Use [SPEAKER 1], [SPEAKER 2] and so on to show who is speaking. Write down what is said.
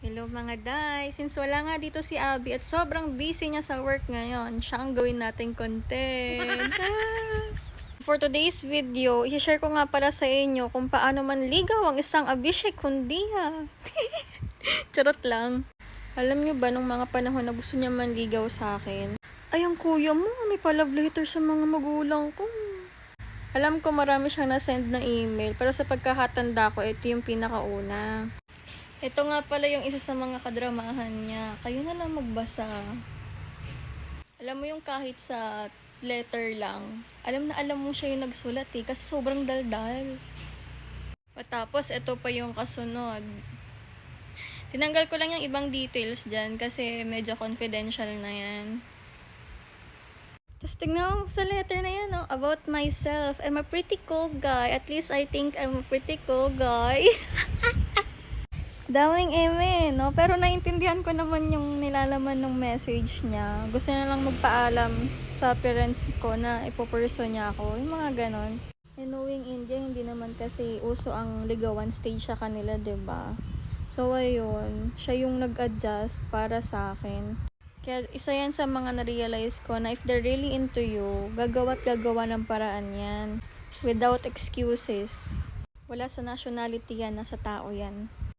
[SPEAKER 1] Hello mga day! Since wala nga dito si Abby at sobrang busy niya sa work ngayon, siya ang gawin nating content. For today's video, i-share ko nga pala sa inyo kung paano manligaw ang isang Abhishek Hundia. Charot lang. Alam nyo ba nung mga panahon na gusto niya manligaw sa akin? Ay, ang kuya mo, may pa-love letter sa mga magulang ko. Alam ko marami siyang na-send na email, pero sa pagkakatanda ko, ito yung pinakauna. Ito nga pala yung isa sa mga kadramahan niya. Kayo na lang magbasa. Alam mo yung kahit sa letter lang, alam mo siya yung nagsulat kasi sobrang daldal. Patapos, ito pa yung kasunod. Tinanggal ko lang yung ibang details dyan kasi medyo confidential na yan. Tapos tignan mo sa letter na yan, about myself. I'm a pretty cool guy. At least I think I'm a pretty cool guy. Daming eme, no? Pero naintindihan ko naman yung nilalaman ng message niya. Gusto niya lang magpaalam sa parents ko na ipoperso niya ako. Yung mga ganon. And knowing India, hindi naman kasi uso ang ligawan stage sa kanila, 'di ba? So, ayun. Siya yung nag-adjust para sa akin. Kaya isa yan sa mga na-realize ko na if they're really into you, gagawa ng paraan yan. Without excuses. Wala sa nationality yan, nasa tao yan.